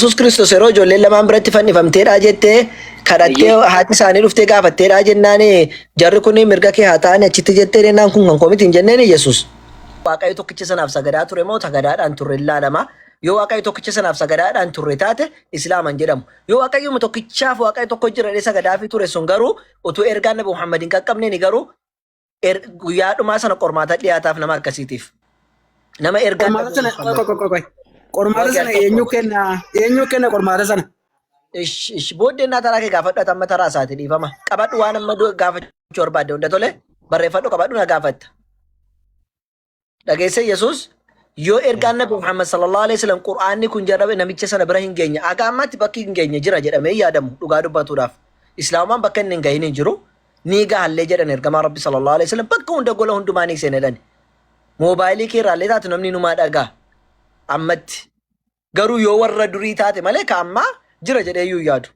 Yesus Kiristoos yeroo ijoolleen lamaan biratti fannifamteedha jettee kadhattee haati isaanii dhuftee gaafatteedha jennaan jarri kun mirga kee haa ta'an achitti jettee jennaan kun kan koomitiin jenneen Yesus. Waaqayyo tokkicha sanaaf sagadaa ture moo sagadaadhaan turre ilaalama. Yoo waaqayyo tokkicha sanaaf sagadaadhaan turre taate islaaman jedhamu. Yoo waaqayyo tokkichaaf waaqayyo tokko jira sagadaa fi ture sun garuu utuu ergaan Nabi Muhammad hin qaqqabne ni garuu guyyaa dhumaa sana qormaata dhiyaataaf nama akkasiitiif. Nama ergaan qormaata sana eenyu kenna qormaata sana. Booddeen naa taraa kee gaafadhu amma taraa isaati dhiifama. Qabadhu waan amma gaafachuu barbaadde hunda tole barreeffadhu qabadhu na gaafatta. Dhageessee Yesuus yoo ergaan Nabi Muhammad sallallahu alaihi wasallam Qur'aanni kun jarrabe namicha sana bira hin geenye aga ammatti bakki hin geenye jira jedhamee yaadamu dhugaa dubbatuudhaaf. Islaamaan bakka inni hin gahin hin jiru ni gahallee jedhan ergamaa Rabbi sallallahu alaihi wasallam bakka hunda gola hundumaa ni seenedhan. Moobaayilii kee irraallee taatu namni numaa dhagaa. Ammatti garuu yoo warra durii taate malee ka ammaa jira jedheeyyuu yaadu.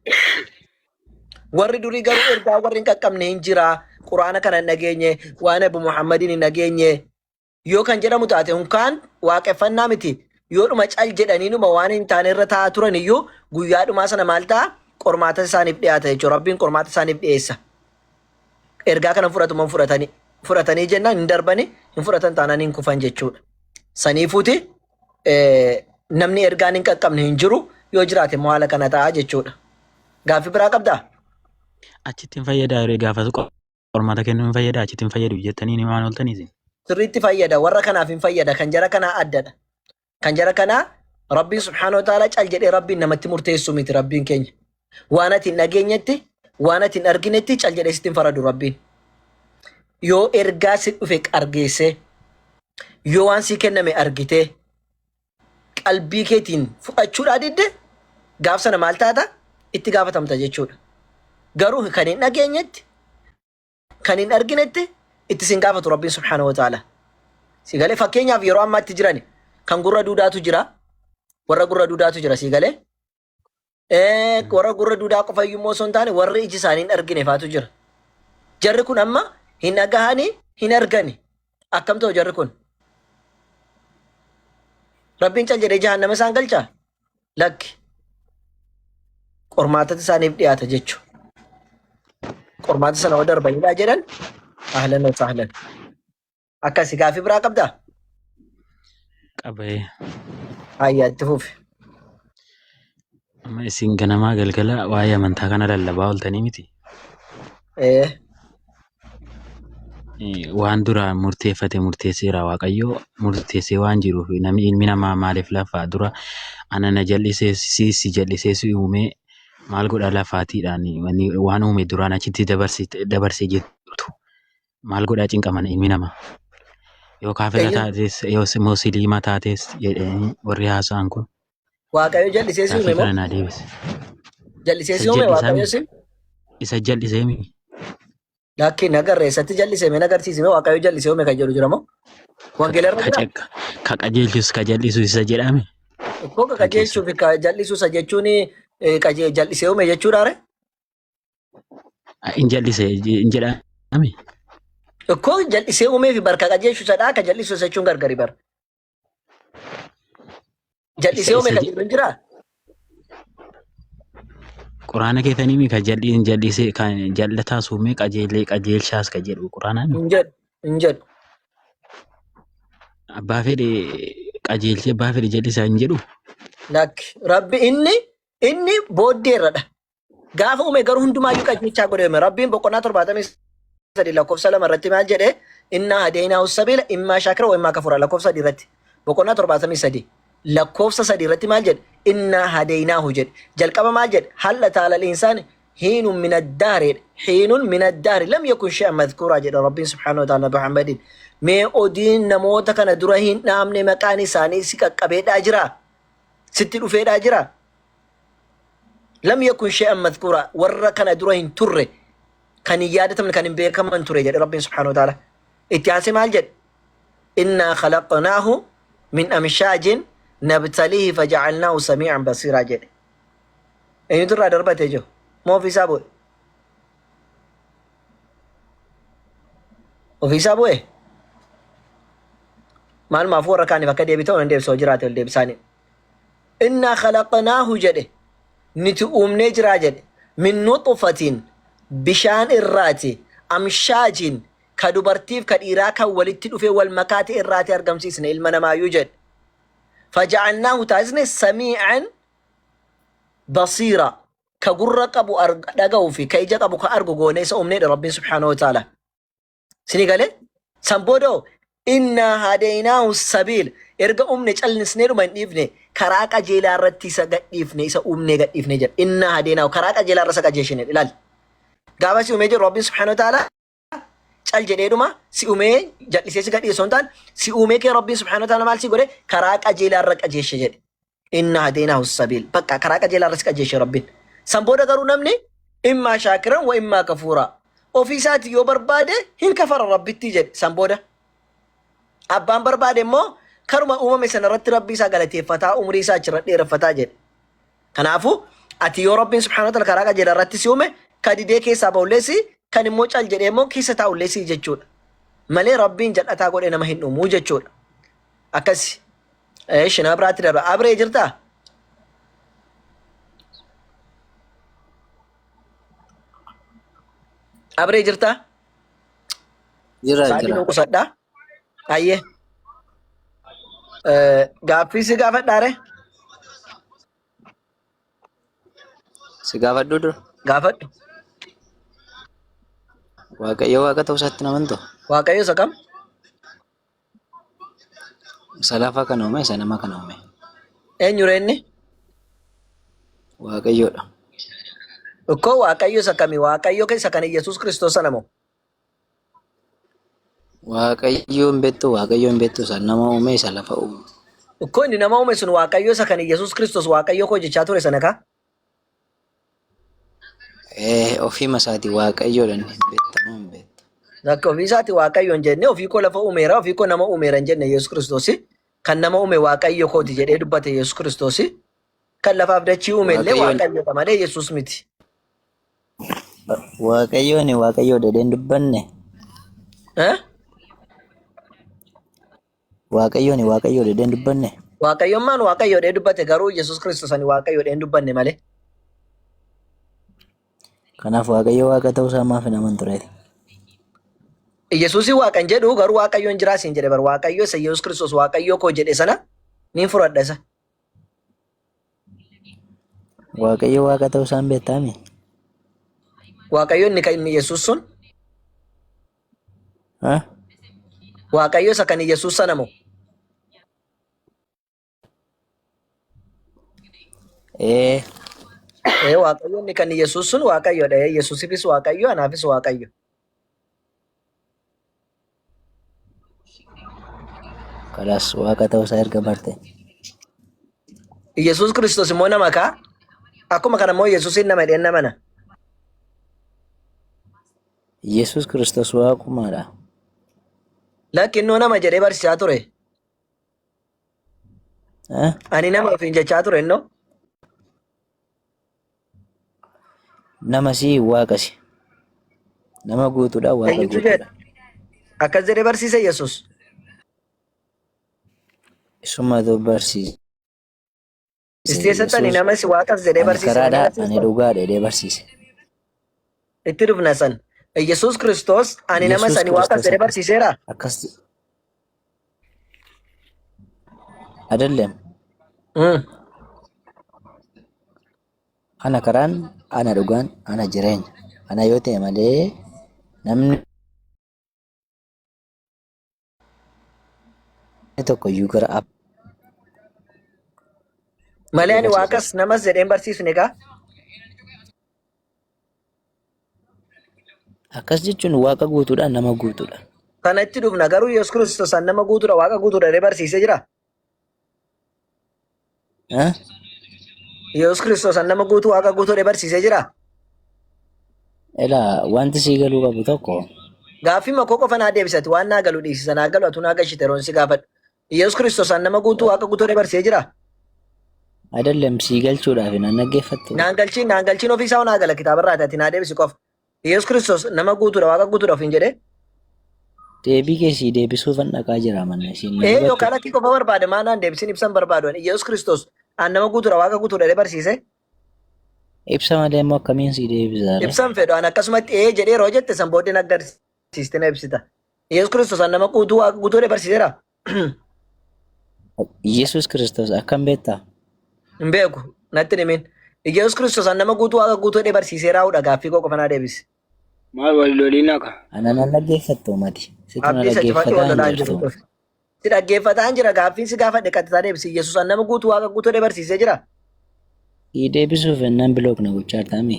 Warri durii garuu ergaa warri hin qaqqabne hin jira. Quraana kana hin dhageenye, waan Nabi Muhammadin hin dhageenye. Yoo kan jedhamu taate hunkaan waaqeffannaa miti. Yoo dhuma cal jedhanii dhuma waan hin taane irra taa'aa turan iyyuu guyyaa dhumaa sana maal ta'a? Qormaata isaaniif dhiyaata jechuudha. Rabbiin qormaata isaaniif dhiyeessa. Ergaa kana fudhatuma fudhatanii jennaan hin darbani hin fudhatan taanaan hin kufan jechuudha. Saniifuuti namni ergaan hin qaqqabne hin jiru yoo jiraate immoo haala kana ta'a jechuudha. Gaaffii biraa qabdaa? Achitti hin fayyadaa gaafa qormaata kennuu hin fayyadaa achitti hin fayyadu jettanii ni waan ooltaniisin. Sirriitti fayyada warra kanaaf hin fayyada kan jara kanaa addadha. Kan jara kanaa Rabbiin subhaanahu wa ta'ala cal jedhee Rabbiin namatti murteessu miti Rabbiin keenya. Waan ati hin dhageenyetti waan ati hin arginetti cal jedhee sitti hin faradu Rabbiin. Yoo ergaa si dhufe argeessee yoo waan si kenname argitee qalbii keetiin fudhachuudhaa didde gaaf sana maal taata itti gaafatamta jechuudha. Garuu kan hin dhageenyetti kan hin arginetti itti sin gaafatu Rabbiin subhaanahu wa ta'ala. Si galee fakkeenyaaf yeroo ammaatti jiran kan gurra duudaatu jira. Warra gurra duudaatu jira si galee. Warra gurra duudaa qofa iyyuu osoo hin taane warri iji isaanii hin argine faatu jira. Jarri kun amma hin dhagahanii hin argani. Akkam ta'u jarri kun? Rabbiin cal jedhee jahannama isaan galchaa? Lakki. Qormaatatti isaaniif dhiyaata jechuudha. Qormaata sana yoo darbanidhaa jedhan ahlan wa sahlan. Akkasi gaaffii biraa qabdaa? Qabee. Hayyaa itti fufi. Amma isin ganamaa galgala waa'ee amantaa kana lallabaa ooltanii miti. Waan dura murteeffate murteesseera Waaqayyo murteessee waan jiruuf namni ilmi namaa maaliif lafa dura ana na jallisee si jallisee si uumee maal godha lafaatiidhaan waan uume duraan achitti dabarsee jirtu maal godha cinqaman ilmi namaa yoo kaafira taates yoo musliima taates jedhanii warri haasa'an kun Waaqayyo jallisee si uume moo? Jallisee si uume Waaqayyo si? Isa jallisee mi? Lakki nagarree isatti jallisee mee nagarsiisime Waaqayyo jallisee uume kan jedhu jira moo? Wangeela irra jira? Ka qajeelchus ka jallisu isa jedhame. Ikkoo ka qajeelchuu fi ka jallisu isa jechuun jallisee uume jechuudha re? Hin jallisee hin jedhame. Ikkoo jallisee uumee fi barka qajeelchu sadhaa ka jallisu isa jechuun gargari bara. Jallisee uume kan jedhu hin jiraa? Quraana keessanii mi ka jallisee kan jallataa suumee qajeelchaas ka jedhu quraanaan. Hin jedhu. Abbaa fedhe qajeelchee abbaa fedhe jallisaa hin jedhu. Lakki rabbi inni booddeerradha. Gaafa uume garuu hundumaayyuu qajeelchaa godhame rabbiin boqonnaa 73 lakkoofsa 2 irratti maal jedhee innaa hadeenaahu sabiila immaa shaakira wa immaa kafura lakkoofsa 3 irratti boqonnaa 73 lakkoofsa 3 irratti maal jedhe innaa hadeenaahu jedhe jalqaba maal jedhe halla taala linsaan hiinun min addaareedha hiinun min addaari lam yakun shay'an madhkuuraa jedha rabbiin subhaanahu wa ta'ala Muhammadin mee odiin namoota kana dura hin dhaamne maqaan isaanii si qaqqabeedhaa jira sitti dhufeedhaa jira lam yakun shay'an madhkuuraa warra kana dura hin turre kan hin yaadatamne kan hin beekaman ture jedhe rabbiin subhaanahu wa ta'ala itti aansee maal jedhe innaa khalaqnaahu min amshaajin nabtalihi faja'alnaahu samii'an basiiraa jedhe eenyutu irraa darbatee jiru moo ofiisaa bu'e ofiisaa bu'e maalmaaf warra kaaniif akka deebita'u nan deebisoo jiraate ol deebisaanii إنا خلقناه جده نتؤم نجرا جده من نطفة بشان الراتي أمشاج كدبرتيف كالإراكا ولتلو في والمكات الراتي أرقم سيسن إلمنا ما يوجد فجعلناه تازن سميعا بصيرا كقرق أبو أرقو في كيجك أبو كأرقو قونيس أمني ربي سبحانه وتعالى سني قال سنبودو إنا هديناه السبيل إرقا أمني جل نسنيرو من إفني كراكا جيلا رتي سقا إفني إسا أمني قد إفني جل إنا هديناه كراكا جيلا رسقا جيشن إلال قابا سي أمي جل ربي سبحانه وتعالى جل جديدو ما سي أمي جل سيسي قد إيسونتان سي أمي كي ربي سبحانه وتعالى مال سي قولي كراكا جيلا رقا جيش جل إنا هديناه السبيل بقى كراكا جيلا رسقا جيش ربي سنبودا قرو نمني إما شاكرا وإما كفورا وفي ساتي يو بربادة هن كفر ربي تيجد سنبودا أبان بربادة مو كرما أمم سنرت ربي ساقلتي فتا أمري ساچرت دير فتا جد كنافو أتي يو ربي سبحانه وتعالى كراكا جيلا رتي سيومي كادي دي كيسا باوليسي كان موچال جد إمو كيسا تاوليسي جدشود مالي ربي جد أتاقود إنما هن أمو جدشود أكسي إيش نابراتي ربا أبري جرتا أبري جرتا Jira ساعتي jira. نوكو صدا أيه غافي سي غافت داره Si gaafadhu dur. غافت Waaqayyo waaqa ta'uu isaatti hin amantu. واقعي سكم Isa lafa kan uume, isa nama kan uume. إن يريني Waaqayyoodha. uko واقعي سكمي واقعي كي سكني يسوع كريستوس نمو Waaqayyo hin beektu, waaqayyo hin beektu. Isa nama uume, isa lafa uume. uko inni nama uume sun واقعي سكني يسوع كريستوس واقعي كو جچا توري سنكا Ofii masaati waaqayyoodha inni hin beektamu hin beektu. Dakka ofii isaati waaqayyoon jenne ofii koo lafa uumeera ofii koo nama uumeera hin jenne Yesuus Kiristoos kan nama uume waaqayyo kooti jedhee dubbate Yesuus Kiristoos kan lafaaf dachii uume illee Waaqayyoon waaqayyoodha malee Yesuus miti. waaqayyoon waaqayyoodha jedhee hin dubbanne. Eh? Waaqayyoon waaqayyoodha jedhee hin dubbanne. Waaqayyummaan waaqayyoodha dubbate garuu Yesuus Kiristoos ani waaqayyoodha hin dubbanne malee. Kanaaf waaqayyo waaqa ta'uu isaa maaf hin amantu reeti. Yesuus waaqan jedhu garuu waaqayyoon jiraas hin jedhe bar waaqayyo isa Yesuus Kiristoos waaqayyo koo jedhe sana niin fudhadha isa. Waaqayyo waaqa ta'uu isaa hin beektaami. Waaqayyo inni kan inni Yesuus sun Ha? waaqayyo isa kan Yesuus sana moo waaqayyo inni kan Yesuus sun waaqayyoodha Yesuusifis waaqayyo anaafis waaqayyo. Kalaas waaqa ta'uu isaa erga barte. Yesuus Kiristoos immoo nama kaa akkuma kana immoo Yesuusin nama hidheen namana. Yesuus Kiristoos waaqumaadha. Lakki innoo nama jedhee barsiisaa ture. Ha? Ani nama ofiin jechaa ture innoo. Nama si waaqasi. Nama guutuudha waaqa Eenyutu guutuudha. jedha? Akkas jedhee barsiise Yesuus. Isumatu barsiise. Isteessatti ani nama si waaqas jedhee Ani barsiise. karaadha, ani dhugaadha jedhee barsiise. Itti dhufna san. Yesuus Kiristoos ani nama Yesuus sani waaqas Kiristoos jedhee barsiiseera. akkas አይደለም ana karaan ana dhugaan ana jireenya ana yoo ta'e malee namni tokko iyyuu gara Malee ani waaqas namas jedheen barsiisne gaa. akkas jechuun waaqa guutuudha nama guutuudha. Kana itti dhufna garuu Yesuus Kiristoos nama guutuudha waaqa guutuudha jedhee barsiisee jira. Yesuus Kiristoos nama guutuu waaqa guutuu jedhee barsiisee jira. Elaa wanti sii galuu qabu tokko Gaaffii makoo qofa naa deebisati waan naa galu dhiisisa naa galu atu naa gashite roonsi gaafadhu. Yesuus Kiristoos nama guutuu waaqa guutuu jedhee barsiisee jira. አይደለም sii galchuudhaaf nan dhaggeeffattu. Naan galchiin ofiisaa naa gala kitaabarraa taati naa deebisi qofa. Yesuus Kiristoos nama guutuudha waaqa guutuudha ofiin jedhee. Deebii kee sii deebisuufan dhaqaa jira manna isiin. Yookaan akki qofa barbaade maanaan deebisiin ibsan barbaadu. Yesuus Kiristoos An nama guutuudha waaqa guutuudha jedhee barsiise. Ibsa malee immoo akkamiin si deebisa? Ibsan fedhu an akkasumatti jedhee yeroo jette san booddeen agarsiiste na ibsita. Yesuus Kiristoos an nama guutuu waaqa guutuu jedhee barsiiseera. Yesuus Kiristoos akkam beektaa? Hin beeku natti himin. Yesuus Kiristoos an nama guutuu waaqa guutuu jedhee barsiiseera gaaffii koo qofa naa deebisi. Maal waliin akka? Ana nan dhaggeeffattu mati. Situ na Abdii isa cufatti wal lolaan dhaggeeffataa jiru. jirtu. Si dhaggeeffataan jira gaaffiin si gaafadhe qattisaa deebisi. Yesuus an nama guutuu waaqa guutuu jedhee barsiisee jira. Si deebisuuf ennaan bilookna gochaa jirtami.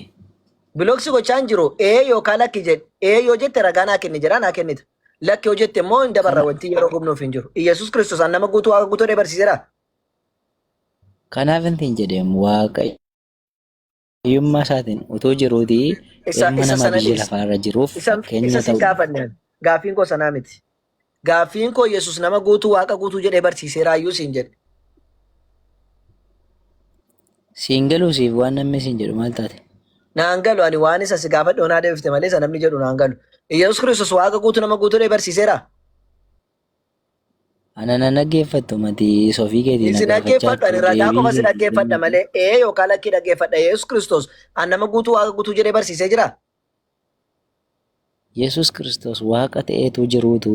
Bilooksi gochaa hin jiru yookaan lakki jedhe yoo jette ragaa naa kenni jedhaa naa kennita. Lakki yoo jette immoo hin dabarra wanti yeroo gubnuuf hin jiru. Yesuus Kiristoos an nama guutuu waaqa guutuu jedhee barsiiseera. Kanaaf hin jedheemu waaqayyummaa isaatiin utoo jiruutii ilma namaa biyya lafaarra jiruuf fakkeenya Isa sin ta'u. gaafanne gaaffiin koo sanaa miti. Gaaffiin koo Yesuus nama guutuu waaqa guutuu jedhee barsiiseera iyyuu siin jedhe. Siin galuusiif waan namni siin jedhu maal taate? Naan galu ani waan isa si gaafadhe onaa deebifte malee isa namni jedhu naan galu. Yesuus Kiristoos waaqa guutuu nama guutuu jedhee barsiiseera. Ana nan dhaggeeffattu mati sofii keetiin Si dhaggeeffadhu ani ragaa qofa si dhaggeeffadha malee yookaan lakkii dhaggeeffadha. Yesuus Kiristoos an nama guutuu waaqa guutuu jedhee barsiisee jira. Yesuus Kiristoos waaqa ta'eetu jiruutu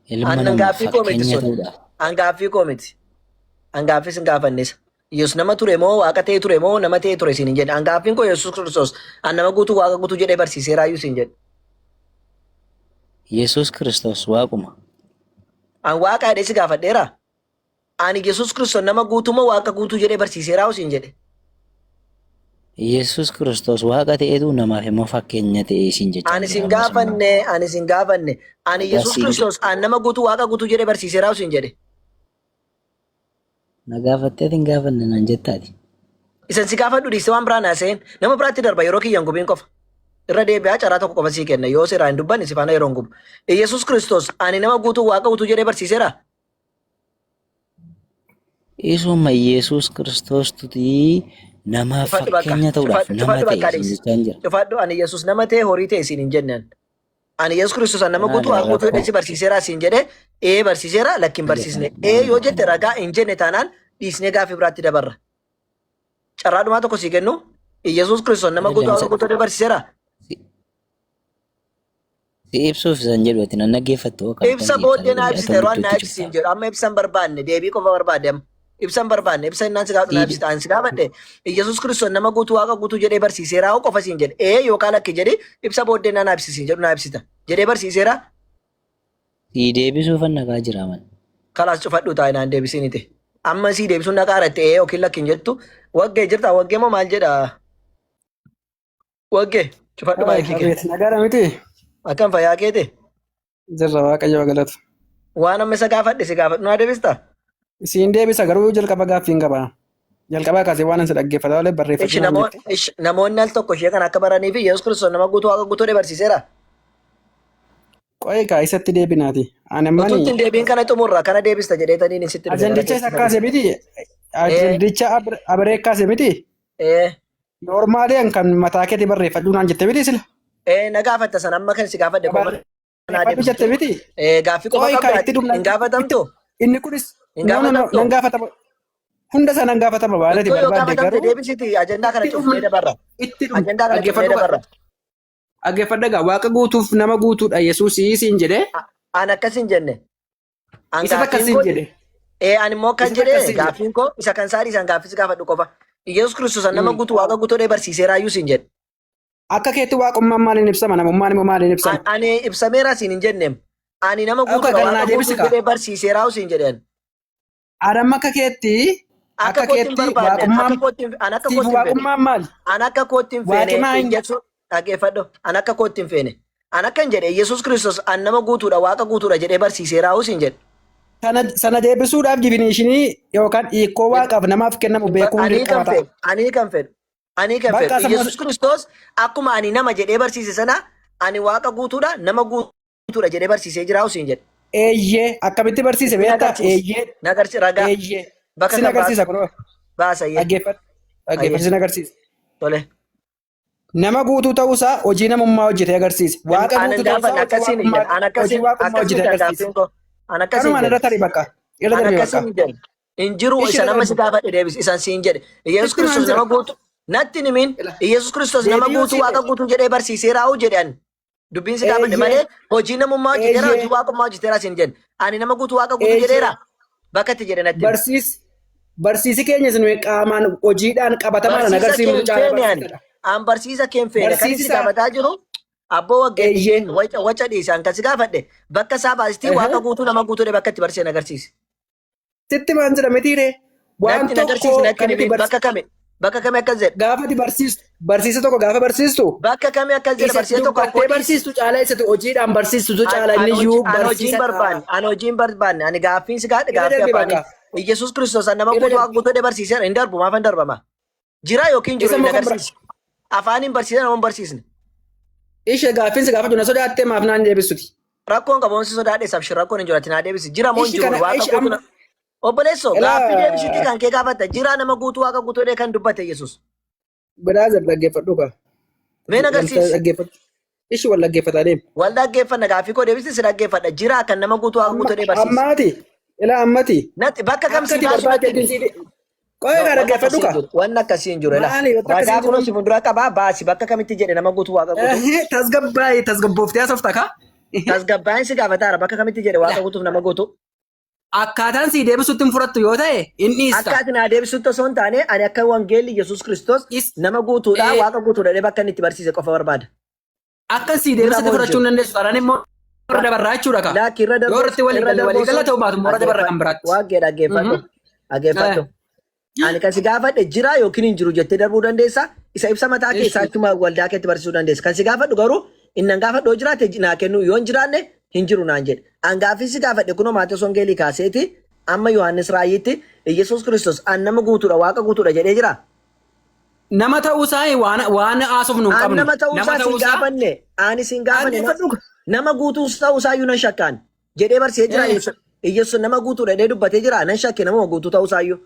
ilma An namaa gaaffii koo miti fakkeenya sun. ta'uudha. An gaaffii koo miti. An gaaffii sin gaafannisa. Yesuus nama ture moo waaqa ta'e ture moo nama ta'e ture siin hin jedhe. An gaaffiin koo Yesuus Kiristoos an nama guutuu waaqa guutuu jedhee barsiiseera iyyuu siin jedhe. Yesuus Kiristoos waaquma. An waaqa jedhee si gaafadheera. Ani Yesuus Kiristoos nama guutuu moo waaqa guutuu jedhee barsiiseera siin jedhe. Yesuus Kiristoos waaqa ta'eetu namaaf immoo fakkeenya ta'ee siin jecha. Ani sin gaafanne. Ani Yesuus Kiristoos an nama guutuu waaqa guutuu jedhee barsiiseera siin jedhe. Na gaafattee hin gaafanne naan jettaati. Isan si gaafadhu dhiiste waan biraa naaseen nama biraatti darba yeroo kiyyan gubiin qofa. Irra deebi'aa carraa tokko qofa sii kenna yoo seeraan hin dubbanne si faana yeroo hin gubu. Yesuus Kiristoos ani nama guutuu waaqa guutuu jedhee barsiiseera. Isuma Yesuus Kiristoos tutii namaaf fakkeenya ta'uudhaaf nama ta'e siin jechaan jira. Cufadhu ani Yesuus nama ta'e horii ta'e siin hin jenneen. Ani Yesuus Kiristoos an nama guutuu waaqa guutuu jedhee si barsiiseera siin jedhe barsiiseera lakki hin barsiisne yoo jette ragaa hin jenne taanaan dhiisnee gaaffii biraatti dabarra. Carraa dhumaa tokko sii kennu Yesuus Kiristoos nama guutuu waaqa guutuu jedhee barsiiseera. Si ibsuuf isaan jedhu ati nan dhaggeeffattu. Ibsa booddee naa ibsite yeroo naa ibsiin jedhu amma ibsan barbaanne deebii qofa barbaade amma. Ibsan barbaanne ibsa innaan si gaafadhu naa ibsite ani si gaafadhe Yesuus Kiristoos nama guutuu waaqa guutuu jedhee barsiiseera hoo qofa siin jedhe yookaan lakki jedhe ibsa booddee naa ibsisiin jedhu naa ibsita jedhee barsiiseera. Si deebisuufan nagaa jira man. Kalaas cufadhu taa'e naan deebisiinite. Amma sii deebisuun na qaaratte yookiin lakki hin jettu waggee jirta waggee moo maal jedha waggee cufadhu maayikii kee. Nagaadha miti. Akkam fayyaa keete. Jirra waaqayyo galatu. Waan amma isa gaafadhe si gaafadhu naa deebista. Siin deebisa garuu jalqaba gaaffiin qaba. Jalqabaa kaasee waan ani dhaggeeffata malee barreeffachuu. Namoonni al tokko ishee kan akka baranii fi Yesuus Kiristoos nama guutuu waaqa guutuu barsiiseera. Qo'ee kaa isatti deebinaati. Ani Utuutti mani hin deebiin kana xumurra kana deebista jedheetanii ni sitti ajandicha isa kaase miti. Ajandicha abiree kaase miti. Noormaaliin kan mataa keetii barreeffachuu naan jette miti sila. Na gaafatta san amma kan si gaafadhe qofa. Barreeffachuu jette miti. Gaaffii qofa qabda hin gaafatamtu. Inni kunis nan gaafatama. Hunda isaa nan gaafatama baaleeti barbaadde garuu. Deebisiti ajandaa kana cufnee dabarra. Ajandaa kana cufnee dabarra. Dhaggeeffadha gaa waaqa guutuuf nama guutuudha Yesuus siin jedhee. An akkas hin jenne. Isa akkas hin jedhe. Ani immoo kan jedhe gaaffiin koo isa kan saarii isaan gaaffis gaafadhu qofa. Yesuus Kiristoos nama guutuu waaqa guutuu barsiiseera iyyuu siin jedhe. Akka keetti waaqummaan maaliin ibsama namummaan immoo maaliin ibsama? Ani ibsameera siin hin jenneem. Ani nama guutuu waaqa guutuu barsiiseera siin jedheen. Adam akka keetti waaqummaan maali? An akka kootti hin feene dhaggeeffadhu. An akka kootti hin feene. An akka hin jedhe Yesuus Kiristoos an nama guutuudha waaqa guutuudha jedhee barsiiseera siin jedhe. Sana deebisuudhaaf dibineeshinii yookaan hiikoo waaqaaf namaaf kennamu beekuun dirqama. Ani kan fedhu. Yesuus Kiristoos akkuma ani nama jedhee barsiise sana ani waaqa guutuudha nama guutuudha jedhee barsiisee jira siin jedhe. Eeyyee akkamitti barsiise beektaa? Eeyyee. Nagarsi ragaa. Eeyyee. Sin agarsiisa kunoo. Baasayyee. Dhaggeeffadhu sin agarsiisa. Tole. Nama guutuu ta'uusaa hojii namummaa hojjetee agarsiisa. Waaqa guutuu ta'uusaa hojii waaqummaa hojjetee agarsiisa. Kanuma irra tarii bakka. Irra tarii bakka. Injiru Ishi isa nama dhagaa si gaafadhe deebis isan siin jedhe. Yesus Itti maan Kiristoos jira. nama guutu. Natti nimin Yesus Kiristoos nama Deebii yoo guutuu si waaqa guutuu jedhee barsiiseera hoo jedhan. Dubbiin si gaafadhe eeyyee malee hojii namummaa hojjeteera hojii eeyyee waaqummaa hojjeteera siin jedhe. Ani nama guutuu waaqa guutuu eeyyee jedheera. Bakka itti jedhe natti himi. barsiisi keenya sun qaamaan hojiidhaan qabatamaan Barsiisa kee agarsiifnu hin caalaa feene ani. barsiisadha. An barsiisa kee hin feene kan si Barsiisa gaafataa jiru. Abboo waggeetti eeyyee waca dhiisaan kan si gaafadhe. Bakka isaa baastii waaqa guutuu nama guutuudhe bakka itti barsiisan agarsiisi. sitti maan jira mitiiree waan Natti nagarsiisi tokko natti kan nimi itti bakka kame bakka kame akkas jedhe gaafa ati barsiistu barsiisa tokko gaafa barsiistu bakka kame akkas jedhe isa barsiisa tokko dubbattee barsiistu caalaa isa hojiidhaan barsiistutu caalaa inni iyyuu an hojiin barsiisa barbaanne an hojiin barbaanne ani gaaffiin si gaadhe irra gaaffii darbe afaanii bakka Iyesuus Kiristoos nama irra guutuu darbe waaqa guutuu barsiiseera hin darbu maaf hin darbama jira yookiin jiru isa hin muka agarsiisi afaaniin barsiisa nama hin barsiisne ishee gaaffiin si gaafa juna sodaattee maaf naan deebisuti. rakkoon qaboonsi sodaadhe sabshi rakkoon hin jiratin haa deebisi jira moo hin Ishi jiru kana waaqa ishi guutuu amma obboleessoo gaaffii deebisitti elaa kan kee gaafatta jira nama guutuu waaqa guutuu kan dubbate Iyesuus biraazar dhaggeeffadhu kaa mee wal nagarsiisi dhaggeeffadhu ishi wal dhaggeeffataa deemu. wal dhaggeeffanna gaaffii koo deebisi si dhaggeeffadha jira kan nama guutuu waaqa guutuu barsiise Ammaati ilaa ammati natti bakka kam si akkati baasu natti barbaadde himi qo'ee kaa wanni dhaggeeffadhu akkasii hin kaa jiru wanni akkasii hin jiru ela maali wanta ragaa akkasii kunoo jiru si fuuldura qabaa baasi bakka kamitti jedhe nama guutuu waaqa guutuu tasgabbaa'ee tasgabbooftee haasofta kaa tasgabbaa'in si gaafataara bakka kamitti jedhe waaqa guutuuf nama guutuu akkaataan si deebisutti hin fudhattu yoo ta'e inni akka ista ati naa deebisutti osoo hin taane ani akka wangeelli Yesuus Kiristoos is nama guutuudha ee waaqa guutuudha jedhee bakka inni itti barsiise qofa barbaada akka si jira deebisutti moo hin fudhachuu jiru hin dandeessu taanaan immoo irra dabarraa jechuudha kaa laakki irra yoo darboo irratti walii galle walii gala ta'uu baatu immoo irra dabarra kan biraatti. waggee dhaggeeffadhu dhaggeeffadhu ani kan si gaafadhe jira yookiin hin jiru jettee darbuu dandeessa isa ibsa mataa keessaa achuma waldaa keetti barsiisuu dandeessa kan si gaafadhu garuu innan gaafadhu yoo jiraate naa kennu yoo hin jiraanne hin jiru naan jedhe an gaaffii si gaafadhe kunoo Maatewos Wangeelii kaaseeti amma Yohaannis Raayyiitti Iyesuus Kiristoos an nama guutuudha waaqa guutuudha jedhee jira Nama ta'uusaa waan haasofnu hin an qabnu. nama ta'uusaa sin gaafanne ani sin gaafanne dhaggeeffadhu. nama guutuus ta'uusaa iyyuu nan shakkaan jedhee barsiisee jira Iyesuus nama guutuudha jedhee dubbatee jira nan shakke nama guutuu ta'uusaa iyyuu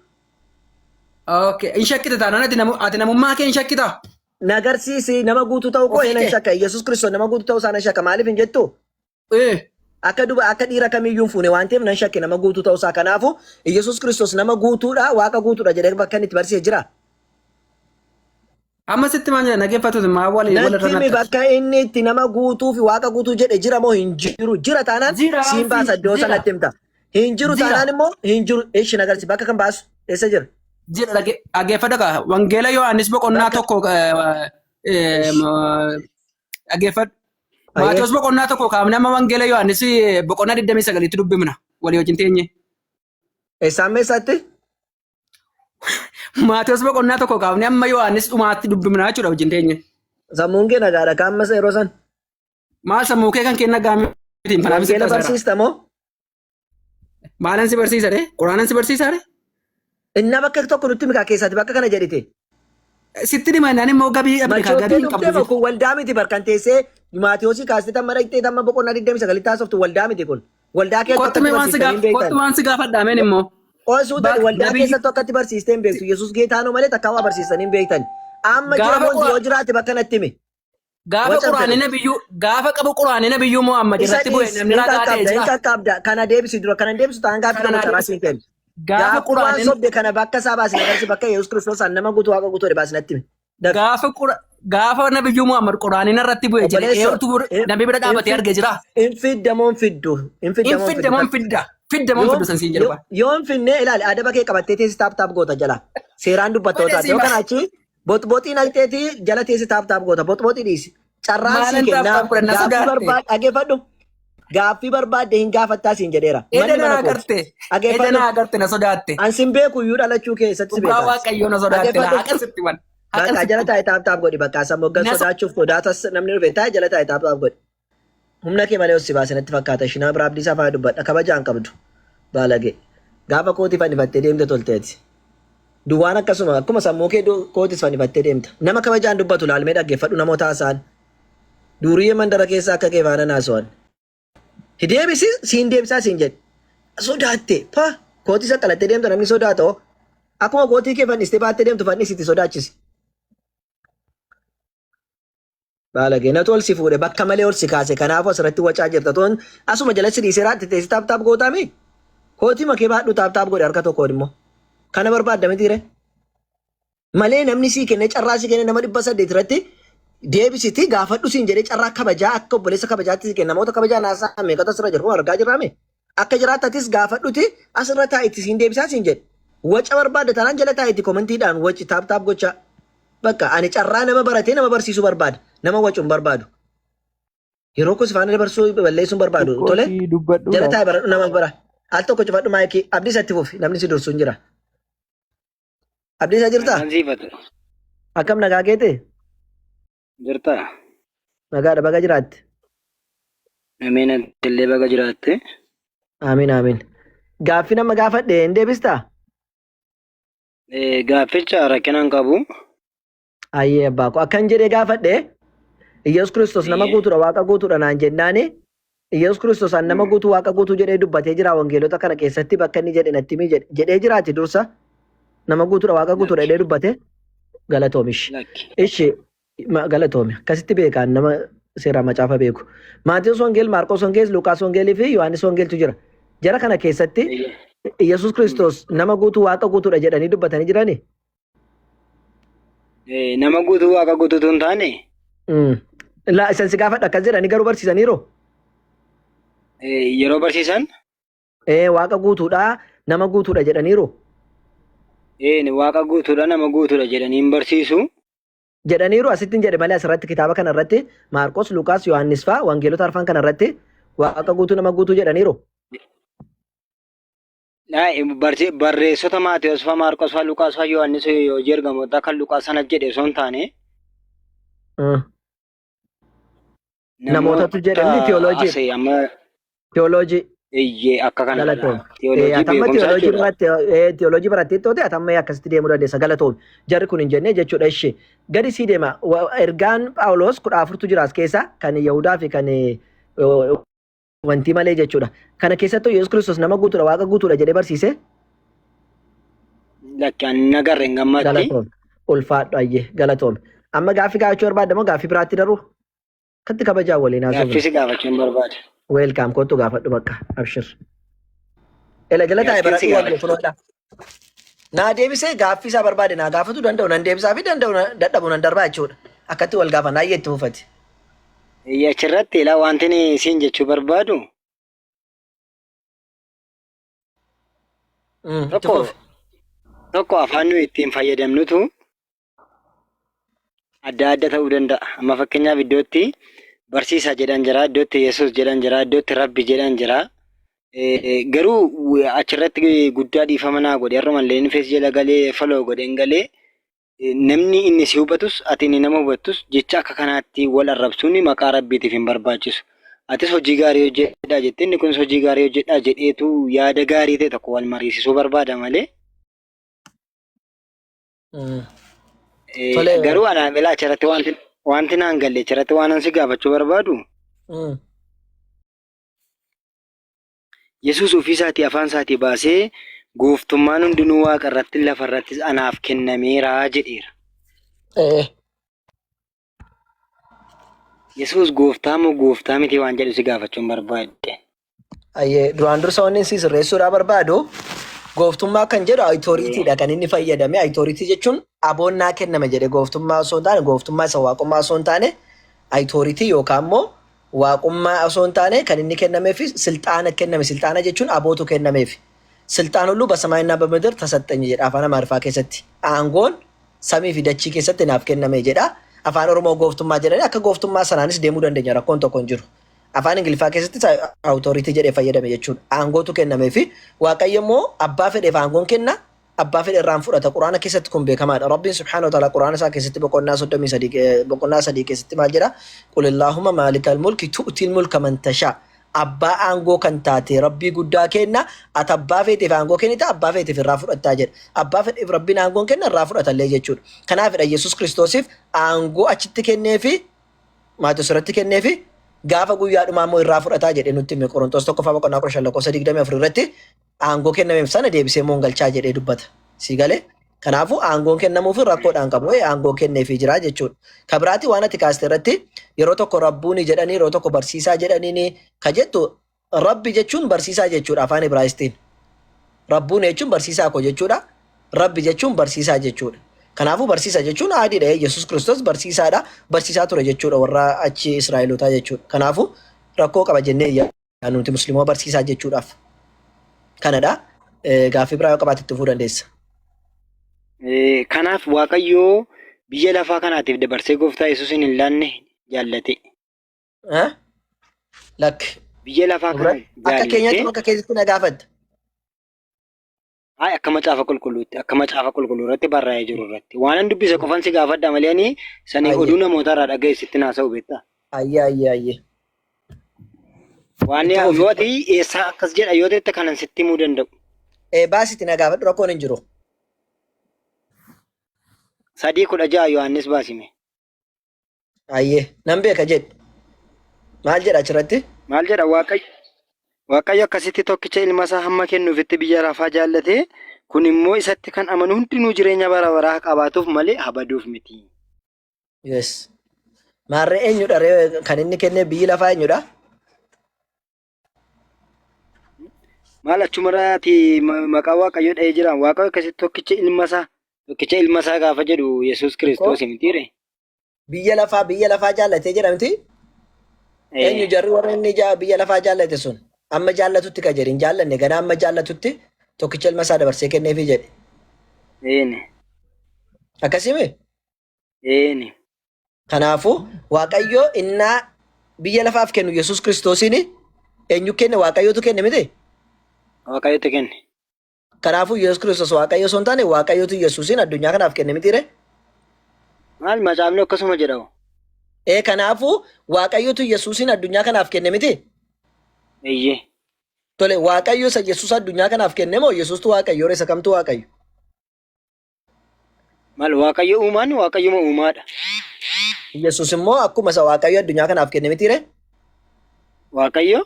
Okay, hin shakkita taanaan ati namummaa kee hin shakkita. nagarsiisi nama guutuu ta'uu koo Ofii nan kee. shakka Iyesuus Kiristoos nama guutuu ta'uusaa nan shakka maaliif hin jettu akka dhiira kamiyyuu hin fuune waan ta'eef nan shakke nama guutuu ta'uusaa kanaafu Iyesuus Kiristoos nama guutuudha waaqa guutuudha jedhee bakka inni itti barsiisee jira. Amma sitti maan jira dhaggeeffatu maa walii Natti walirra himi natta. bakka inni itti nama guutuu fi waaqa guutuu jedhe jira moo hin jiru jira taanaan Jira siin baasa iddoo jira. sanatti himta. Hin jiru Jira. taanaan immoo hin jiru eeshi nagarsi bakka kan baasu eessa jira. Jira dhaggeeffadha kaa wangeela Yohaannis boqonnaa Bakka- tokko dhaggeeffadhu. Ayyee. Maatewos boqonnaa tokko kaafne amma wangeela Yohaannis boqonnaa 29tti dubbifna walii wajjin teenye. Eessaan meessaatti? Maatewos boqonnaa tokko kaafne amma Yohaannis dhumaatti dubbifna jechuudha wajjin teenye. Sammuun kee nagaadha kaan masa yeroo san. Maal sammuu kee kan kenna gaamiitiin fanaaf sitti Wangeela asaara. barsiista moo? Maalan si barsiisa re? Quraanan si barsiisa re? Inna bakka tokko nutti mikaa keessatti bakka kana jedhite. Sitti dhima innaan immoo gabii dhabde kaa Machoottee gabii hin dhuftee qabdu. kun waldaa miti barkan teessee Maatiyoosii kaastee tamma dhaqxee tamma boqonnaa 29 taasoftu waldaa miti kun. Waldaa keessatti Kottu mee waan si gaafadhaameen immoo. Qoosuu ta'e waldaa Nabi- keessatti akkatti barsiistee hin beektu. Yesuus geetaanoo malee takkaa waa barsiistanii hin beektan. Amma jira Gaafa boonti qura- yoo jiraate bakka natti hime. Gaafa Waca quraanina biyyuu gaafa qabu quraanina biyyuu Muhammad Isa irratti bu'e namni ragaa ta'e hin jira. qaqqabda. Kana deebisi dura kana deebisu ta'an gaaffii Kana kana karaa deebisi. siin kennu. Gaafa Gaafa waan quraanina sobde kana bakka isaa baasin agarsi bakka Yesuus Kiristoos nama guutuu waaqa guutuu baasi natti hime. gaafa nabiyyuu Muhammad quraanina irratti bu'e jedhe Obboleessoo, eertu namni bira dhaabatee argee jira. Hin fiddamoon fiddu. Hin fiddamoon Infiddamoon fidda. Fiddamoon fiddu san siin jedhu. Yoo hin finne ilaali adaba kee qabattee teessi taap taap goota jala. Seeraan dubbattootaati. Yoo kana achi boxboxii naqxeeti jala teessi taap taap goota. Boxboxii dhiisi. Carraan Maalan sii taap kennaa. taap godhan na Gaaffii sodaadhe. barbaadde dhageeffadhu. Gaaffii barbaadde hin gaafattaa siin jedheera. Manni Edanaa mana kooti. agarte. Dhageeffadhu. Edanaa agarte na sodaatte. An sin beeku iyyuu dhalachuu keessatti si Dhugaa beekaa. waaqayyoo na sodaatte. Dhageeffadhu. Haqan sitti wan. Bakka jala taa'e taap taap godhi bakkaasa moggan Nasa- sodaachuuf sodaatas namni dhufe taa'e jala taa'e taap taap godhi. Humna kee malee ossi baase natti fakkaata shinaa biraa abdii isaa faaya dubbadha kabajaan qabdu baalagee gaafa kootii fannifattee deemte tolteeti. Duwwaan akkasuma akkuma sammuu kee kootis fannifattee deemta. Nama kabajaan dubbatu laalmee dhaggeeffadhu namoota haasa'an. Duuriyyee mandara keessa akka kee faana naasu'an. Hideebisi siin deebisaa siin jedhe. Sodaatte pa kootii isa qalattee deemtu namni sodaata hoo. Akkuma kootii kee fannistee baattee deemtu fannisitti sodaachisi. Baalagee natu ol si fuudhe bakka malee ol si kaase kanaafuu asirratti wacaa jirta toon asuma jalatti dhiisee raatti teessi taap taap gootaami. Kootii makee baadhu taap taap godhe harka tokkoon immoo. Kana barbaadda miti ree. Malee namni sii kenne carraa sii kenne nama 800 irratti deebisiti gaafadhu siin jedhee carraa kabajaa akka obboleessa kabajaatti sii kenna. Namoota kabajaa naasaa meeqatu asirra jiru argaa jirraame. Akka jiraattatis gaafadhuti asirra taa'itti siin deebisaa siin jedhe. Waca barbaadda tanaan jala taa'itti komantiidhaan waci taap gocha. Bakka ani carraa nama baratee nama barsiisuu barbaada. Nama wacuun barbaadu. Yeroo kun sifaana dabarsuu balleessuun barbaadu. Tole jala taa'e baradhu nama bara. Al tokko cufadhu maayikii abdii isatti fufi namni si dursuun jira. Abdii isaa jirtaa? Akkam nagaa keete? Jirtaa? Nagaadha baga jiraatte. Ameen illee baga jiraatte. Amiin. Gaaffii nama gaafadhe hin deebistaa? Gaafficha rakkinaan qabu. Ayyee abbaa koo akkan jedhee gaafadhe Iyyasuus Kiristoos nama guutuudha waaqa guutuudha naan jennaani Iyyasuus Kiristoos nama guutuu waaqa guutuu jedhee dubbatee jira wangeelota kana keessatti bakka inni jedhe natti himi jedhee jiraati dursa nama guutuudha waaqa guutuudha jedhee dubbate galatoomish. Ishi galatoomi akkasitti beekaan nama seera macaafa beeku. Maatiyoos Wangeel, Maarqos Wangeel, Luqaas Wangeelii fi Yohaannis Wangeeltu jira. Jara kana keessatti Iyyasuus Kiristoos nama guutuu waaqa guutuudha jedhanii dubbatanii jirani. Nama guutuu waaqa guutuutu hin taane. Isan si gaafadha akkas jedhanii garuu barsiisaniiru. Yeroo barsiisan. Waaqa guutuudha nama guutuudha jedhaniiru. Waaqa guutuudha nama guutuudha jedhanii barsiisu. Jedhaniiru asittiin jedhe malee asirratti kitaaba kana irratti Maarqos, Luqaas, Yohaannis fa'aa wangeelota arfan kana irratti waaqa guutuu nama guutuu jedhaniiru. Barreessota Maatiyoos fa'aa Maarqos fa'aa Luqaas fa'aa Yohaannis yoo ergamoota kan Luqaas sana jedhe osoo hin taane. Namootatu jedhani teoloojii. Teoloojii. Iyyee akka kana. Galatoom. Teoloojii barattee toote atamma akkasitti deemuu dandeessa galatoom. Jarri kun hin jenne jechuudha ishee. Gadi sii deema. Ergaan Phaawulos 14tu jira as keessa kan Yahudaa fi kan wanti malee jechuudha. Kana keessattuu Yesuus Kiristoos nama guutuudha waaqa guutuudha jedhee barsiise. Lakkaan nagarre hin gammatti. Galatoom. Ulfaadhu ayyee galatoom. Amma gaaffii gaafachuu barbaadda moo gaaffii biraatti daruu? Katti kabajaa waliin haasofna. Gaaffii si gaafachuun barbaada. Welcome kottu gaafadhu bakka abshir. Ela jala taa'e baradhu waan funoodha. Naa deebisee gaaffii isaa barbaade naa gaafatu danda'u nan deebisaa fi danda'u dadhabu nan darbaa jechuudha. Akkatti wal gaafa naa iyyatti uffati. Achirratti ilaa wanti siin jechuu barbaadu. Tokko afaan nuyi ittiin fayyadamnutu adda ta'uu danda'a. Amma fakkeenyaaf iddootti barsiisaa jedhan jira, iddootti Yesuus jedhan jira, iddootti Rabbi jedhan jira. Garuu achirratti guddaa dhiifama naa godhe har'umallee inni fees jala galee faloo godheen galee namni inni si hubatus ati inni nama hubattus jecha akka kanaatti wal arrabsuun maqaa Rabbiitiif hin barbaachisu. Atis hojii gaarii hojjedhaa jettee inni kunis hojii gaarii hojjedhaa jedheetu yaada gaarii ta'e tokko wal mariisisuu barbaada malee. Garuu anaan ilaa achirratti wanti naan galle achirratti waan ansi gaafachuu barbaadu. Yesuus ofii isaatii afaan isaatii baasee gooftummaan hundinuu waaqa irratti lafa irrattis anaaf kennameera jedheera. Yesuus gooftaa moo gooftaa miti waan jedhu si gaafachuun barbaadde. Duraan dursa wanni si sirreessuudhaa barbaadu gooftummaa kan jedhu ayitooriitiidha kan inni fayyadame. Ayitooriitii jechuun aboonnaa kenname jedhe gooftummaa osoo hin taane gooftummaa isa waaqummaa osoo hin taane ayitooriitii yookaan immoo waaqummaa osoo hin taane kan inni kennameef silxaana kenname. Silxaana jechuun abootu kennameef. Silxaan hulluu basamaayinaa bamidar tasaxxanyi jedha afaan Amaariffaa keessatti. Aangoon samii fi dachii keessatti naaf kenname jedha. Afaan Oromoo gooftummaa jedhanii akka gooftummaa sanaanis deemuu dandeenya rakkoon tokko hin jiru. Afaan Ingiliffaa keessatti awutooriitii jedhee fayyadame jechuudha. Aangootu kennameefi Waaqayyo immoo abbaa fedheef aangoon kenna. Abbaa fedhe irraan fudhata. Quraana keessatti kun beekamaadha. Rabbiin subhaanahu wa ta'ala quraana isaa keessatti boqonnaa 3 keessatti maal jedha? Qul Allaahumma maalikal mulki tu'til mulka man tashaa. Abbaa aangoo kan taate Rabbii guddaa kenna. Ati abbaa fedheef aangoo kennita abbaa fedheef irraa fudhattaa jedha. Abbaa fedheef Rabbiin aangoon kenna irraa fudhatallee jechuudha. Kanaafidha Yesuus Kiristoosiif aangoo achitti kenneefi Maatiyoos irratti kenneefi gaafa guyyaadhumaa immoo irraa fudhataa jedhee nutti hime Qorontos 1:5 irratti aangoo kennameef sana deebisee immoo galchaa jedhee dubbata. Si galee kanaafuu aangoon kennamuuf rakkoodhaan qabu aangoo kenneefii jira jechuudha. Kabiraati waan ati kaaste irratti yeroo tokko rabbuuni jedhanii yeroo tokko barsiisaa jedhanii ka jettu Rabbi jechuun barsiisaa jechuudha afaan Ibraayistiin. Rabbuun jechuun barsiisaa koo jechuudha. Rabbi jechuun barsiisaa jechuudha. Kanaafuu barsiisa jechuun adiidha. Yesuus Kiristoos barsiisaadha. Barsiisaa ture jechuudha warra achi Israa'elootaa jechuudha. Kanaafuu rakkoo qaba jennee nuti musliimoo barsiisaa jechuudhaaf. Kanadha. Gaaffii biraa yoo qabaate itti fufuu dandeessa. Kanaaf Waaqayyoo biyya lafaa kanaatiif dabarsee gooftaa Yesuusin hin laanne jaallate. Lakki. Biyya lafaa kana Akka keenyaatti bakka keessatti na gaafatta. Akka macaafa qulqulluutti akka macaafa qulqulluu irratti barraa'ee jiru irratti waan dubbise qofan si gaafadha malee ani sanii oduu namoota irraa dhaga'e sitti naasa'u beektaa. Ayyee. Waan yooti eessaa akkas jedha yoo ta'e kanan sitti himuu danda'u. Baasitti na gaafadhu rakkoon hin jiru. 3:16 Yohaannis baasime. Ayyee nan beeka jedhe. Maal jedha achirratti? Maal jedha Waaqayyo akkasitti tokkicha ilma isaa hamma kennuufitti biyya lafaa jaallate kun immoo isatti kan amanu hundinuu jireenya bara baraa qabaatuuf malee abaduuf miti. Yes. Maarree eenyudha kan inni kenne biyyi lafaa eenyudha? Maal achumarraati maqaa Waaqayyoo dha'ee jira. Waaqayyo akkasitti tokkicha ilma isaa gaafa jedhu Yesuus Kiristoos mitiire. Biyya lafaa jaallatee jira miti? Eenyu jarri warra inni biyya lafaa jaallate sun? Amma jaallatutti ka jedhin jaallanne gana amma jaallatutti tokkicha ilma isaa dabarsee kenneefi jedhe. Akkasimi? Kanaafuu Waaqayyo innaa biyya lafaaf kennu Yesuus Kiristoosiin eenyu kenne Waaqayyootu kenne miti? Waaqayyootu kenne. Kanaafuu Yesuus Kiristoos Waaqayyo osoo hin taane Waaqayyootu Yesuusiin addunyaa kanaaf kenne mitiire? Maal macaafni akkasuma jedhamu? Kanaafuu Waaqayyootu Yesuusiin addunyaa kanaaf kenne miti? Eeyyee. Tole Waaqayyo isa Yesuus addunyaa kanaaf kenne moo Yesuustu Waaqayyo isa kamtu Waaqayyo? Maal Waaqayyo uumaan Waaqayyuma uumaadha. Yesuus immoo akkuma isa Waaqayyo addunyaa kanaaf kenne mitiire? Waaqayyo?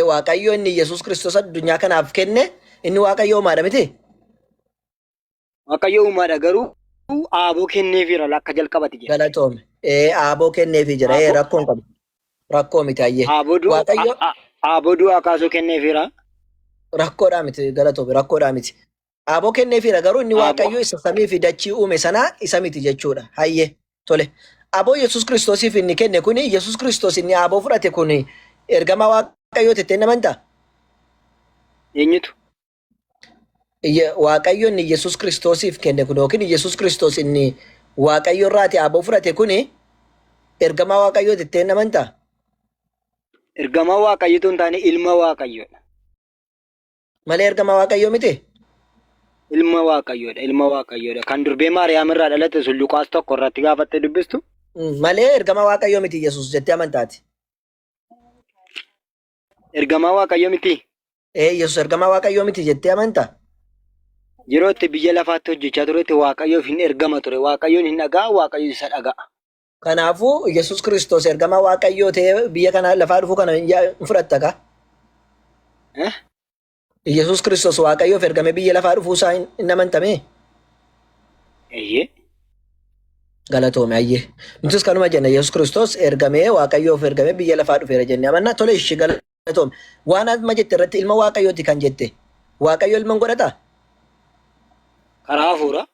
Waaqayyo inni Yesuus Kiristoos addunyaa kanaaf kenne inni Waaqayyo uumaadha miti? Waaqayyo uumaadha garuu aaboo kenneefira akka jalqabati jedha. Galatoome. Aaboo kenneefi jira. Rakkoon qabu. Rakkoo miti ayyee. Aaboo du'aa kaasuu kenneefira. Rakkoodhaa miti galatoome rakkoodhaa miti. Aaboo kenneefira garuu inni Waaqayyo isa samii fi dachii uume sanaa isa miti jechuudha. Hayyee tole. Aaboo Yesuus Kiristoosiif inni kenne kuni Yesuus Kiristoos inni aaboo fudhate kuni ergama Waaqayyoo tettee namantaa? Eenyutu? Waaqayyo inni Yesuus Kiristoosiif kenne kun yookiin Yesuus Kiristoos inni Waaqayyo irraati aaboo fudhate kuni ergama Waaqayyoo tettee namantaa? Ergama Waaqayyootu hin taane ilma Waaqayyoodha. Malee ergama Waaqayyoo miti? Ilma Waaqayyoodha. Kan durbee Maariyaam irraa dhalate sun Luqaas 1 irratti gaafattee dubbistu? Malee ergama Waaqayyoo miti Yesuus jettee amantaati? Ergama Waaqayyoo miti? Yesuus ergama Waaqayyoo miti jettee amantaa? Yeroo itti biyya lafaatti hojjechaa turetti Waaqayyoof hin ergama ture. Waaqayyoon hin dhaga'a, Waaqayyo isa dhaga'a. Kanaafuu Yesuus Kiristoos ergama Waaqayyoo ta'ee biyya kana lafaa dhufuu kana hin fudhatta ka? Yesuus Kiristoos Waaqayyoof ergame biyya lafaa dhufuu isaa hin amantame? Eeyyee. Galatoome ayyee. Nutis kanuma jenna Yesuus Kiristoos ergamee Waaqayyoof ergame biyya lafaa dhufeera jennee amannaa tole ishee galatoome. Waan amma jette irratti ilma Waaqayyooti kan jette. Waaqayyo ilma godhataa? Karaa hafuura.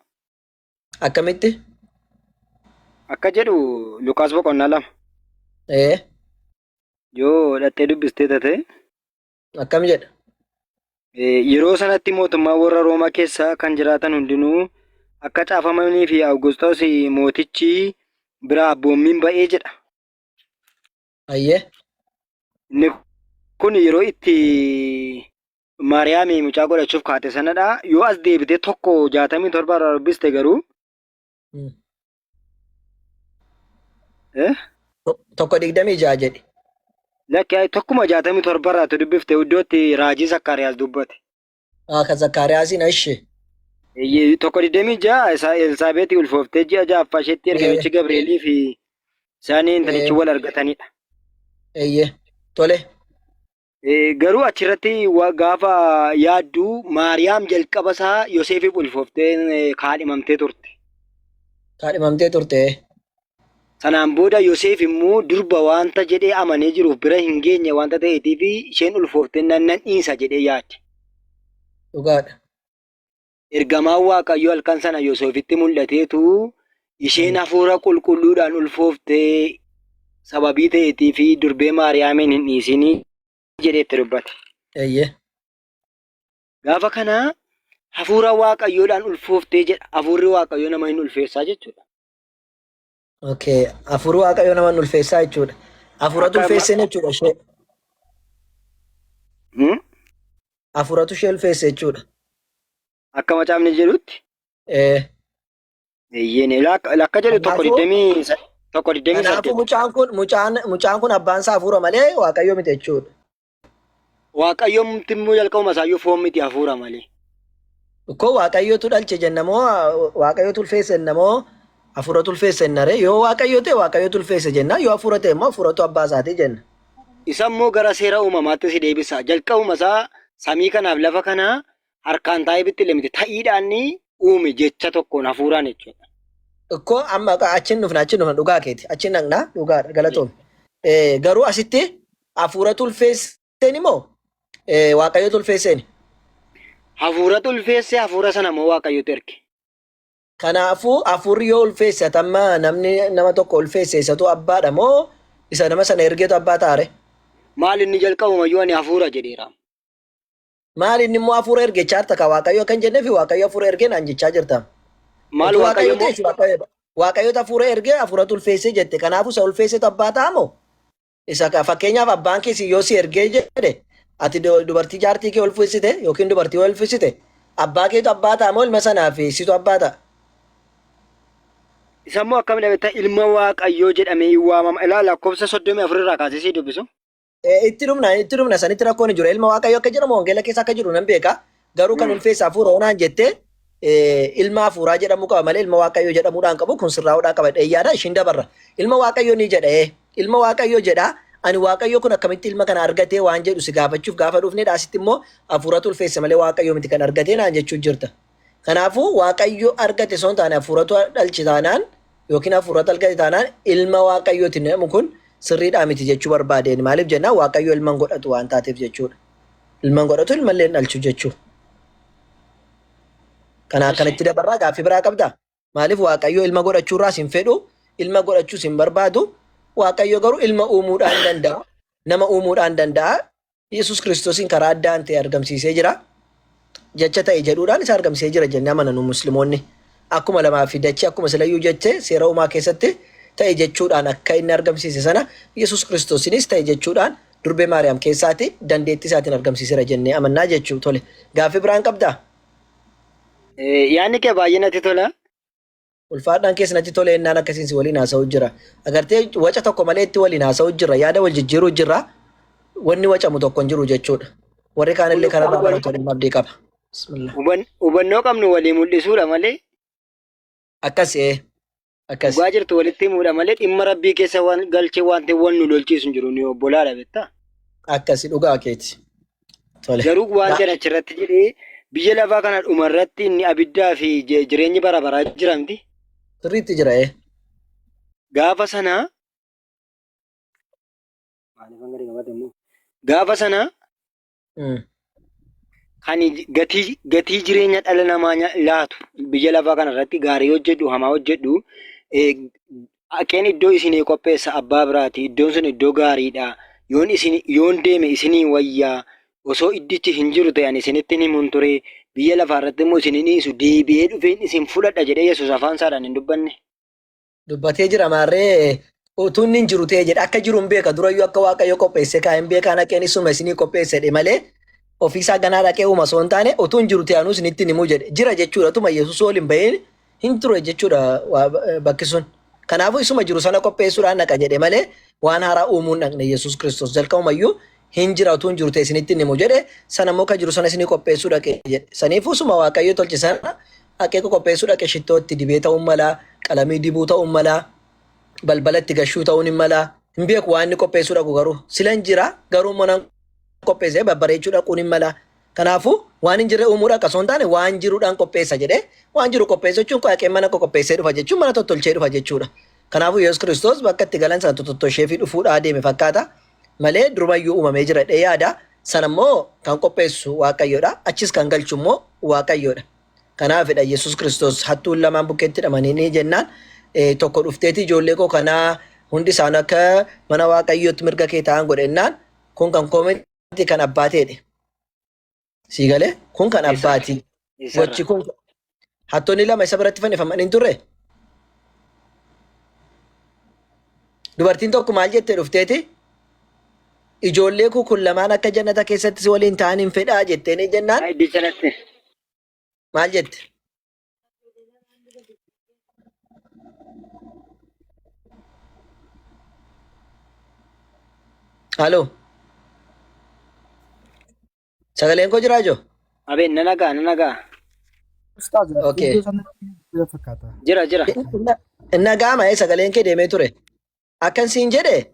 Akkamitti? Akka jedhu Luqaas 2:2. Yoo dhattee dubbistee taate. Akkam jedha? Yeroo sanatti mootummaa warra Roomaa keessa kan jiraatan hundinuu akka caafamanii fi Awugisxoos mootichi biraa abboommiin ba'ee jedha. Ayyee. Inni kun yeroo itti Maariyaam mucaa godhachuuf kaate sanadha. Yoo as deebitee 1:67 irraa dubbiste garuu. 1:26 jedhi. Lakki 1:67 irraa dubbifte iddootti raajii Zakkaariyaas dubbate. Ka Zakkaariyaasiin ishee. 1:26 Elsaabeetii ulfooftee ji'a 6ffaa isheetti ergamichi Gabri'eelii fi isaanii intalichi wal argatanidha. Eeyyee tole. Garuu achirratti gaafa yaaddu Maariyaam jalqaba isaa Yoosefiif ulfooftee kaadhimamtee turte. Kaadhimamtee turte. Sanaan booda Yoosef immoo durba wanta jedhee amanee jiruuf bira hin geenye wanta ta'eetiif isheen ulfooftee nan dhiisa jedhee yaadde. Dhugaadha. ergamaan Waaqayyoo halkan sana Yoosefitti mul'ateetu isheen hafuura qulqulluudhaan ulfooftee sababii ta'eetii fi durbee Maariyaamiin hin dhiisinii jedheetti dubbate. Eeyyee. Gaafa kana hafuura Waaqayyoodhaan ulfooftee jedha. Hafuurri Waaqayyoo nama hin ulfeessaa jechuudha. Okay. Hafuurri Waaqayyoo nama hin ulfeessaa jechuudha. Hafuuratu ulfeessee jechuudha ishee. Hafuuratu ishee ulfeesse jechuudha. Akka macaafni jedhutti. Eeyyee lakka jedhu tokko 28. Kanaafuu mucaan kun abbaan isaa hafuura malee Waaqayyoo miti jechuudha. Waaqayyoo immoo jalqabuma isaayyuu foon miti hafuura malee. Ko Waaqayyootu dhalche jennamoo Waaqayyootu ulfeesse jennamoo hafuuratu ulfeesse jennare yoo Waaqayyoo ta'e Waaqayyootu ulfeesse jenna yoo hafuura ta'e immoo hafuuratu abbaa isaatii jenna. Isa immoo gara seera uumamaatti si deebisa. Jalqabuma isaa samii kanaaf lafa kana harkaan taa'ee bittilee miti ta'iidhaan uume jecha tokkoon hafuuraan jechuudha. Ko amma achiin dhufna dhugaa keeti achiin dhaqna dhugaadha galatoom. Garuu asitti hafuuratu ulfeesseen immoo Waaqayyootu ulfeesseen. Hafuuratu ulfeesse hafuura sana immoo Waaqayyootu erge. Kanaafuu hafuurri yoo ulfeesse tamma nama tokko ulfeesse isatu abbaadha moo isa nama sana ergeetu abbaa taare? Maal inni jalqabuma yoo ani hafuura jedheera. Maal inni immoo hafuura ergechaa jirta ka Waaqayyoo kan jennee fi Waaqayyoo hafuura ergee naan jechaa jirta. Maal Waaqayyoo hafuura ergee hafuuratu ulfeesse jette kanaafuu isa ulfeessetu abbaa ta'a moo? Isa fakkeenyaaf abbaan keessi yoo si ergee jedhe ati dubartii jaartii kee ulfeessite yookiin dubartii ulfeessite abbaa keetu abbaa ta'a moo ilma sanaa fi situ abbaa ta'a? Isa immoo akkam dhabeetta ilma Waaqayyoo jedhamee waamama. Ilaala lakkoofsa 34 irraa kaasee si dubbisu. Itti dhumna sanitti rakkoon jiru ilma Waaqayyoo akka jedhamu wangeela keessa akka jiru nan beeka garuu kan ulfeessa hafuura onaan jettee ilma hafuuraa jedhamu qaba malee ilma Waaqayyoo jedhamuudhaan qabu kun sirraa'uudhaan qaba dheeyyaadha ishiin dabarra ilma Waaqayyoo ni jedha ilma Waaqayyoo jedha ani Waaqayyoo kun akkamitti ilma kana argatee waan jedhu si gaafachuuf gaafa dhufne dhaasitti immoo hafuuratu ulfeesse malee Waaqayyoo miti kan argatee naan jechuun jirta. Kanaafuu Waaqayyoo argate son taane hafuuratu dhalchi taanaan yookiin hafuuratu argate taanaan ilma Waaqayyooti jedhamu kun sirriidhaa miti jechuu barbaadeen maaliif jennaan Waaqayyoo ilman godhatu waan taateef jechuudha. Ilman godhatu ilmallee dhalchu jechuudha. Kana akkanatti dabarraa gaaffii biraa qabdaa? Maaliif Waaqayyoo ilma godhachuurraa sin fedhu ilma godhachuu sin barbaadu Waaqayyoo garuu ilma uumuudhaan danda'a. Nama uumuudhaan danda'a. Yesus Kiristoosiin karaa addaan ta'e argamsiisee jira. Jecha ta'e jedhuudhaan isa argamsiisee jira jennee amananu musliimoonni. Akkuma lamaa fi dachee akkuma silayyuu jettee seera uumaa keessatti ta'e jechuudhaan akka inni argamsiise sana Yesus Kiristoosiinis ta'e jechuudhaan durbee Maariyaam keessaati dandeettii isaatiin argamsiiseera jennee amannaa jechuu tole. Gaaffii biraan qabdaa? Yaadni kee baay'ee natti tola. Ulfaadhaan keessa natti tole ennaan akkasiin si waliin haasa'u jira. Agartee waca tokko malee itti waliin haasa'u jira yaada wal jijjiiruu jira wanni wacamu tokko hin jiru jechuudha. Warri kaanillee kanarraa baratu waliin abdii qaba. Hubannoo qabnu walii mul'isuudha malee. Akkasii. Dhugaa jirtu walitti himuudha malee dhimma rabbii keessa waan galchee wanti waan nu lolchiisu hin jiru ni obbolaadha beektaa. Akkasii dhugaa keeti. Garuu waan jedhan achirratti jedhee biyya lafaa kana dhumarratti inni abiddaa fi jireenyi bara baraa jiramti. Sirriitti jira Gaafa sana kan gatii jireenya dhala namaa laatu biyya lafaa kanarratti gaarii hojjedhu hamaa hojjedhu akeen iddoo isinii qopheessa abbaa biraati iddoon sun iddoo gaariidha yoon deeme isinii wayyaa osoo iddichi hin jiru ta'an isinitti himuun ture biyya lafaarratti immoo isinii dhiisu deebi'ee dhufeen isin fudhadha jedhee Yesuus afaan isaadhaan hin dubbanne. Dubbatee jira maarree utuu inni hin jiru ta'e jedha akka jiru hin beeka durayyuu akka Waaqayyo qopheesse kaa'een beekaan akeen isuma isinii qopheessedhe malee ofiisaa ganaa dhaqee uuma osoo hin taane utuu hin jiru ta'anuu isinitti himuu jedhe jira jechuudha tuma Yesuus waliin bahee hin ture jechuudha bakki sun. Kanaafuu isuma jiru sana qopheessuudhaan dhaqa jedhe malee waan haaraa uumuun dhaqne Yesuus Kiristoos jalqabumayyuu hin jira utuu hin jiru ta'e isinitti himu jedhe sana immoo kan jiru sana isinii qopheessuu dhaqe jedhe. Saniifuu suma Waaqayyo tolche sana akeeka qopheessuu dhaqe shittootti dibee ta'uun malaa qalamii dibuu ta'uun malaa balbalatti gashuu ta'uun hin malaa hin beeku waan inni qopheessuu dhaqu garuu sila hin jira garuu mana qopheessee babbareechuu dhaquun hin malaa. Kanaafuu waan hin jirre uumuudha akkasuma hin taane waan jiruudhaan qopheessa jedhee waan jiru qopheessa jechuun qaaqeen mana qopheessee dhufa jechuun mana tottolchee dhufa jechuudha. Kanaafuu Yesuus Kiristoos bakka itti galan sana tottolchee fi dhufuudhaa deeme fakkaata malee durumayyuu uumamee jira yaada sana immoo kan qopheessu Waaqayyoodha achis kan galchu immoo Waaqayyoodha. Kanaafidha Yesuus Kiristoos hattuun lamaan bukkeetti hidhamanii jennaan tokko dhufteeti ijoollee koo kanaa hundi isaan akka mana waaqayyootti mirga kee ta'an godhennaan kun kan koomenti kan abbaateedhe. Sii galee kun kan abbaati. Gochi kun hattoonni lama isa biratti fannifamanii hin turre. Dubartiin tokko maal jettee dhufteeti? Ijoollee koo kun lamaan akka jannata keessatti si waliin ta'an hin fedhaa jetteen jennaan. Maal jette? Halloo. Sagaleen koo jiraa joo? Abeen nan dhagaa. Okay. fakkaata. Jira. Inni dhaga'ama sagaleen kee deemee ture. Akkan siin jedhe